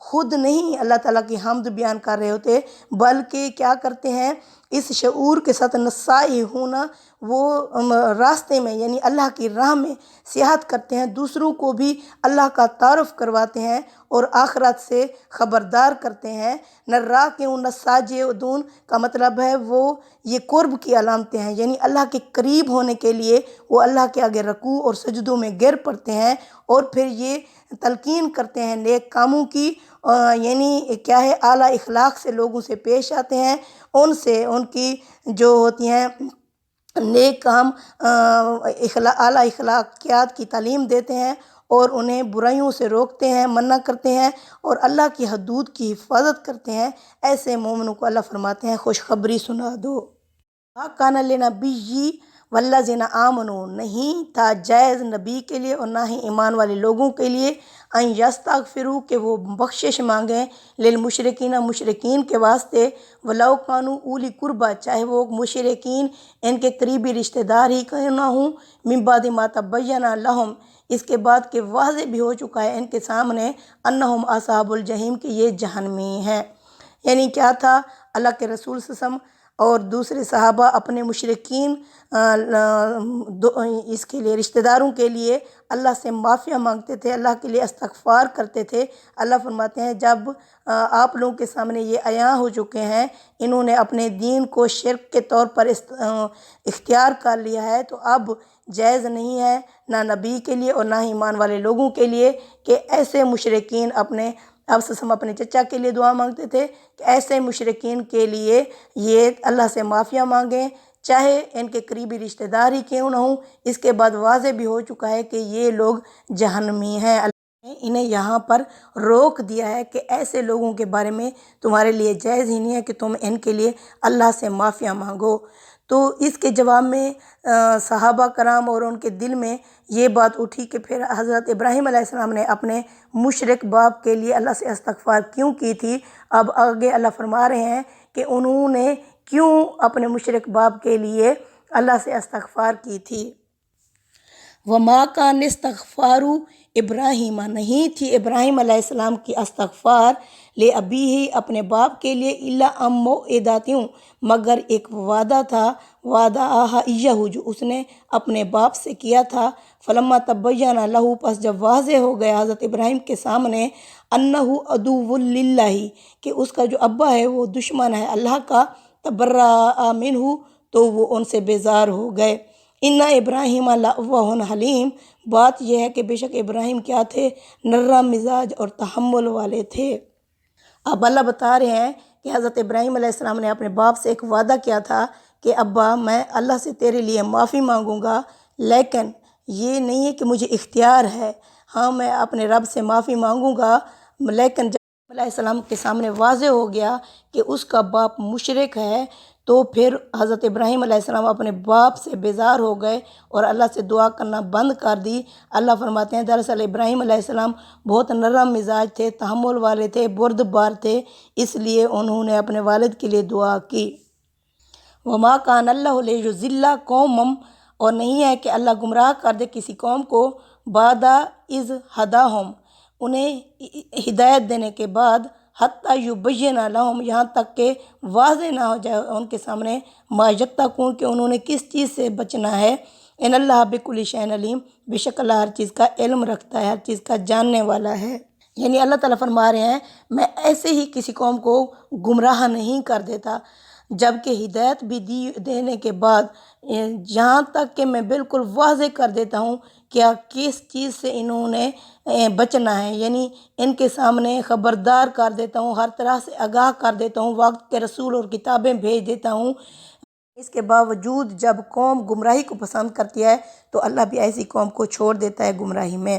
خود نہیں اللہ تعالیٰ کی حمد بیان کر رہے ہوتے، بلکہ کیا کرتے ہیں، اس شعور کے ساتھ نسائی ہونا، وہ راستے میں یعنی اللہ کی راہ میں سیاحت کرتے ہیں، دوسروں کو بھی اللہ کا تعارف کرواتے ہیں اور آخرت سے خبردار کرتے ہیں۔ نرا کیوں نساجدون کا مطلب ہے وہ یہ قرب کی علامتیں ہیں، یعنی اللہ کے قریب ہونے کے لیے وہ اللہ کے آگے رکوع اور سجدوں میں گر پڑتے ہیں، اور پھر یہ تلقین کرتے ہیں نیک کاموں کی، یعنی کیا ہے، اعلیٰ اخلاق سے لوگوں سے پیش آتے ہیں، ان سے ان کی جو ہوتی ہیں نیک کام، اعلیٰ اخلاقیات کی تعلیم دیتے ہیں، اور انہیں برائیوں سے روکتے ہیں، منع کرتے ہیں، اور اللہ کی حدود کی حفاظت کرتے ہیں۔ ایسے مومنوں کو اللہ فرماتے ہیں خوشخبری سنا دو۔ کان لنبی والذین آمنوا، نہیں تھا جائز نبی کے لیے اور نہ ہی ایمان والے لوگوں کے لیے، ان یستغفروا کہ وہ بخشش مانگیں، للمشرکین مشرکین کے واسطے، ولو کانوا اولی قربا چاہے وہ مشرکین ان کے قریبی رشتہ دار ہی کیوں نہ ہوں، من بعد ما تبین لہم اس کے بعد کہ واضح بھی ہو چکا ہے ان کے سامنے، انہم اصحاب الجحیم کہ یہ جہنمی ہیں۔ یعنی کیا تھا، اللہ کے رسول صلی اللہ علیہ وسلم اور دوسرے صحابہ اپنے مشرکین اس کے لیے رشتہ داروں کے لیے اللہ سے معافیہ مانگتے تھے، اللہ کے لیے استغفار کرتے تھے۔ اللہ فرماتے ہیں جب آپ لوگوں کے سامنے یہ عیاں ہو چکے ہیں، انہوں نے اپنے دین کو شرک کے طور پر اختیار کر لیا ہے، تو اب جائز نہیں ہے نہ نبی کے لیے اور نہ ہی ایمان والے لوگوں کے لیے کہ ایسے مشرکین اپنے، اب ہم اپنے چچا کے لیے دعا مانگتے تھے کہ ایسے مشرکین کے لیے یہ اللہ سے معافیہ مانگیں، چاہے ان کے قریبی رشتہ دار ہی کیوں نہ ہوں۔ اس کے بعد واضح بھی ہو چکا ہے کہ یہ لوگ جہنمی ہیں۔ اللہ نے انہیں یہاں پر روک دیا ہے کہ ایسے لوگوں کے بارے میں تمہارے لیے جائز ہی نہیں ہے کہ تم ان کے لیے اللہ سے معافیہ مانگو۔ تو اس کے جواب میں صحابہ کرام اور ان کے دل میں یہ بات اٹھی کہ پھر حضرت ابراہیم علیہ السلام نے اپنے مشرک باپ کے لیے اللہ سے استغفار کیوں کی تھی۔ اب آگے اللہ فرما رہے ہیں کہ انہوں نے کیوں اپنے مشرک باپ کے لیے اللہ سے استغفار کی تھی۔ وما کان استغفار ابراہیم، نہیں تھی ابراہیم علیہ السلام کی استغفار، لابیہ اپنے باپ کے لیے، الا عن موعدۃ مگر ایک وعدہ تھا، وعدہ ایہ جو اس نے اپنے باپ سے کیا تھا، فلما تبین لہ پس جب واضح ہو گیا حضرت ابراہیم کے سامنے، انہ عدو للہ کہ اس کا جو ابا ہے وہ دشمن ہے اللہ کا، تبرأ منہ تو وہ ان سے بیزار ہو گئے۔ ان ابراہیم لأوہ حلیم، بات یہ ہے کہ بے شک ابراہیم کیا تھے، نرم مزاج اور تحمل والے تھے۔ اب اللہ بتا رہے ہیں کہ حضرت ابراہیم علیہ السلام نے اپنے باپ سے ایک وعدہ کیا تھا کہ ابا میں اللہ سے تیرے لیے معافی مانگوں گا، لیکن یہ نہیں ہے کہ مجھے اختیار ہے، ہاں میں اپنے رب سے معافی مانگوں گا، لیکن جب علیہ السلام کے سامنے واضح ہو گیا کہ اس کا باپ مشرک ہے، تو پھر حضرت ابراہیم علیہ السلام اپنے باپ سے بیزار ہو گئے اور اللہ سے دعا کرنا بند کر دی۔ اللہ فرماتے ہیں دراصل ابراہیم علیہ السلام بہت نرم مزاج تھے، تحمل والے تھے، بردبار تھے، اس لیے انہوں نے اپنے والد کے لیے دعا کی۔ وما کان اللہ لیضل قوما، اور نہیں ہے کہ اللہ گمراہ کر دے کسی قوم کو، بعد اذ ہداہم انہیں ہدایت دینے کے بعد، حتی یبین لہم یہاں تک کہ واضح نہ ہو جائے ان کے سامنے، ما یتقون کہ انہوں نے کس چیز سے بچنا ہے، ان اللہ بکل شیء علیم بے شک اللہ ہر چیز کا علم رکھتا ہے، ہر چیز کا جاننے والا ہے۔ یعنی اللہ تعالیٰ فرما رہے ہیں میں ایسے ہی کسی قوم کو گمراہ نہیں کر دیتا، جبکہ ہدایت بھی دینے کے بعد یہاں تک کہ میں بالکل واضح کر دیتا ہوں کیا کس چیز سے انہوں نے بچنا ہے، یعنی ان کے سامنے خبردار کر دیتا ہوں، ہر طرح سے آگاہ کر دیتا ہوں، وقت کے رسول اور کتابیں بھیج دیتا ہوں۔ اس کے باوجود جب قوم گمراہی کو پسند کرتی ہے تو اللہ بھی ایسی قوم کو چھوڑ دیتا ہے گمراہی میں۔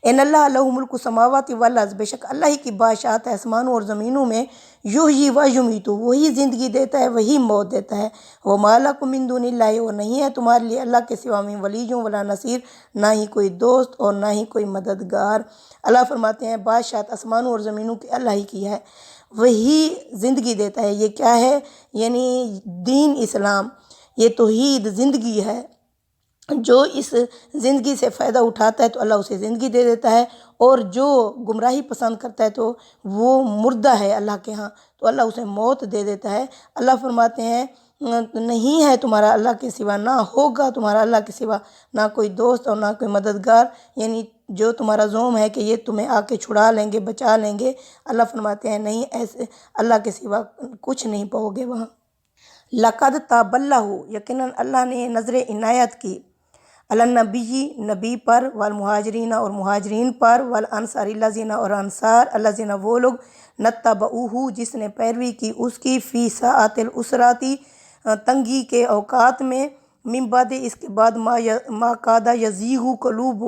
ان اللہ لہ ملک السماوات والارض بے شک اللہ ہی کی بادشاہت ہے آسمانوں اور زمینوں میں، یحیی و یمیت وہی زندگی دیتا ہے وہی موت دیتا ہے، وما لکم من دون اللہ اور نہیں ہے تمہارے لیے اللہ کے سوا من ولی ولا نصیر نہ ہی کوئی دوست اور نہ ہی کوئی مددگار۔ اللہ فرماتے ہیں بادشاہت آسمانوں اور زمینوں کی اللہ ہی کی ہے، وہی زندگی دیتا ہے۔ یہ کیا ہے؟ یعنی دین اسلام، یہ توحید زندگی ہے۔ جو اس زندگی سے فائدہ اٹھاتا ہے تو اللہ اسے زندگی دے دیتا ہے، اور جو گمراہی پسند کرتا ہے تو وہ مردہ ہے اللہ کے ہاں، تو اللہ اسے موت دے دیتا ہے۔ اللہ فرماتے ہیں نہیں ہے تمہارا اللہ کے سوا، نہ ہوگا تمہارا اللہ کے سوا نہ کوئی دوست اور نہ کوئی مددگار، یعنی جو تمہارا زوم ہے کہ یہ تمہیں آ کے چھڑا لیں گے، بچا لیں گے، اللہ فرماتے ہیں نہیں، ایسے اللہ کے سوا کچھ نہیں پاؤ گے وہاں۔ لقد تاب اللہ، یقیناً اللہ نے نظر عنایت کی، النبی نبی پر، والمہاجرین اور مہاجرین پر، والانصار الذین اور انصار، الذین وہ لوگ، نتبعوہ جس نے پیروی کی اس کی، فی ساعۃ العسرۃ تنگی کے اوقات میں، من بعد اس کے بعد، ما کاد یزیغ قلوب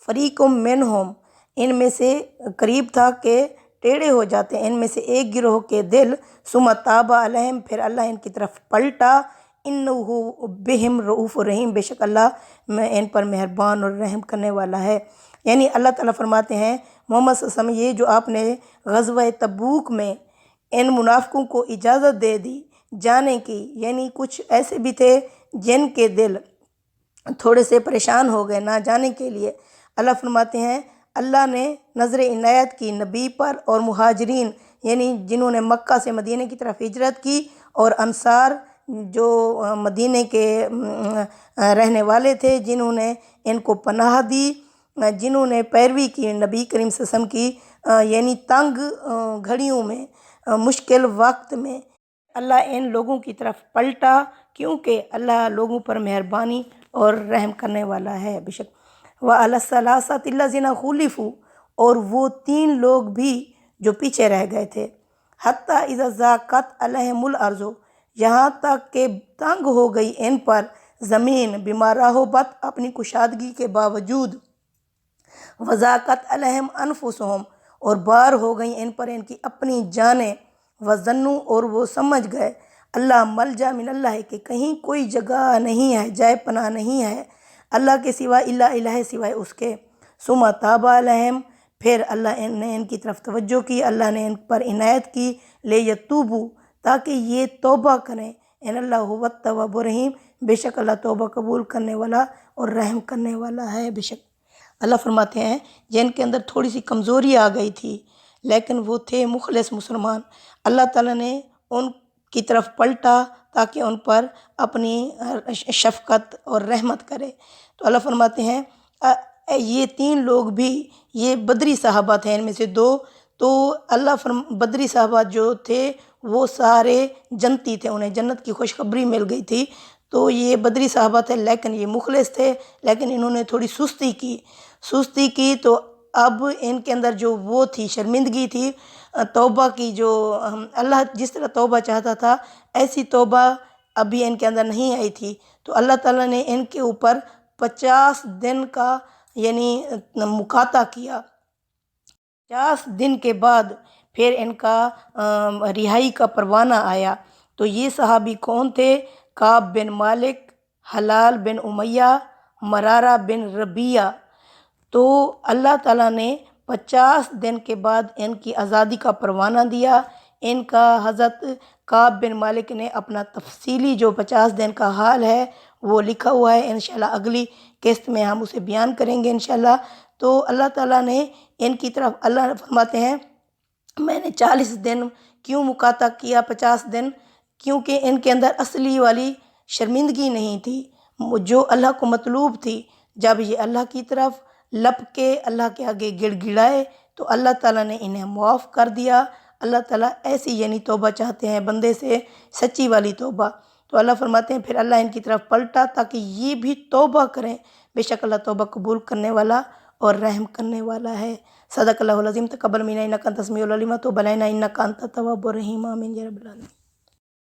فریق منہم ان میں سے قریب تھا کہ ٹیڑھے ہو جاتے ہیں ان میں سے ایک گروہ کے دل، ثم تاب علیہم پھر اللہ ان کی طرف پلٹا، انہ بہم رؤوف رحیم بے شک اللہ ان پر مہربان اور رحم کرنے والا ہے۔ یعنی اللہ تعالیٰ فرماتے ہیں محمد صلی اللہ علیہ وسلم، یہ جو آپ نے غزوہ تبوک میں ان منافقوں کو اجازت دے دی جانے کی، یعنی کچھ ایسے بھی تھے جن کے دل تھوڑے سے پریشان ہو گئے نہ جانے کے لیے، اللہ فرماتے ہیں اللہ نے نظر عنایت کی نبی پر اور مہاجرین، یعنی جنہوں نے مکہ سے مدینہ کی طرف ہجرت کی، اور انصار جو مدینہ کے رہنے والے تھے، جنہوں نے ان کو پناہ دی، جنہوں نے پیروی کی نبی کریم صلی اللہ علیہ وسلم کی، یعنی تنگ گھڑیوں میں، مشکل وقت میں اللہ ان لوگوں کی طرف پلٹا، کیونکہ اللہ لوگوں پر مہربانی اور رحم کرنے والا ہے بے شک۔ وَعَلَى الثَّلَاثَةِ الَّذِينَ خُلِفُوا اور وہ 3 لوگ بھی جو پیچھے رہ گئے تھے، حَتَّى إِذَا ضَاقَتْ عَلَيْهِمُ الْأَرْضُ یہاں تک کہ تنگ ہو گئی ان پر زمین، بِمَا رَحُبَتْ اپنی کشادگی کے باوجود، وَضَاقَتْ عَلَيْهِمْ أَنفُسُهُمْ اور بار ہو گئیں ان پر ان کی اپنی جانیں، وَظَنُّوا اور وہ سمجھ گئے، اللہ ملجا من اللہ کہ کہیں کوئی جگہ نہیں ہے، جائے پناہ نہیں ہے اللہ کے سوا، الا الہ سوائے اس کے، ثم تاب علیہم پھر اللہ نے ان کی طرف توجہ کی، اللہ نے ان پر عنایت کی، لیتوبوا تاکہ یہ توبہ کریں، ان اللہ هو التواب الرحیم بے شک اللہ توبہ قبول کرنے والا اور رحم کرنے والا ہے بے شک۔ اللہ فرماتے ہیں جن کے اندر تھوڑی سی کمزوری آ گئی تھی لیکن وہ تھے مخلص مسلمان، اللہ تعالیٰ نے ان کی طرف پلٹا تاکہ ان پر اپنی شفقت اور رحمت کرے، تو اللہ فرماتے ہیں یہ 3 لوگ بھی یہ بدری صحابہ تھے، ان میں سے 2 تو اللہ بدری صحابہ جو تھے وہ سارے جنتی تھے، انہیں جنت کی خوشخبری مل گئی تھی، تو یہ بدری صحابہ تھے لیکن یہ مخلص تھے، لیکن انہوں نے تھوڑی سستی کی تو اب ان کے اندر جو وہ تھی شرمندگی تھی توبہ کی، جو اللہ جس طرح توبہ چاہتا تھا ایسی توبہ ابھی ان کے اندر نہیں آئی تھی، تو اللہ تعالیٰ نے ان کے اوپر 50 دن کا یعنی مقاطع کیا، 50 دن کے بعد پھر ان کا رہائی کا پروانہ آیا، تو یہ صحابی کون تھے؟ کعب بن مالک، حلال بن امیہ، مرارہ بن ربیعہ، تو اللہ تعالیٰ نے 50 دن کے بعد ان کی آزادی کا پروانہ دیا۔ ان کا حضرت کعب بن مالک نے اپنا تفصیلی جو 50 دن کا حال ہے وہ لکھا ہوا ہے، انشاءاللہ اگلی قسط میں ہم اسے بیان کریں گے انشاءاللہ۔ تو اللہ تعالیٰ نے ان کی طرف اللہ فرماتے ہیں میں نے 40 دن کیوں مقاطع کیا 50 دن، کیونکہ ان کے اندر اصلی والی شرمندگی نہیں تھی جو اللہ کو مطلوب تھی، جب یہ اللہ کی طرف لپ کے اللہ کے آگے گڑ گڑائے تو اللہ تعالیٰ نے انہیں معاف کر دیا۔ اللہ تعالیٰ ایسی یعنی توبہ چاہتے ہیں بندے سے، سچی والی توبہ، تو اللہ فرماتے ہیں پھر اللہ ان کی طرف پلٹا تاکہ یہ بھی توبہ کریں، بے شک اللہ توبہ قبول کرنے والا اور رحم کرنے والا ہے۔ صدق اللہ العظیم، تقبل منا انک انت السمیع العلیم وتب علینا انک انت التواب الرحیم، آمین یا رب العالمین۔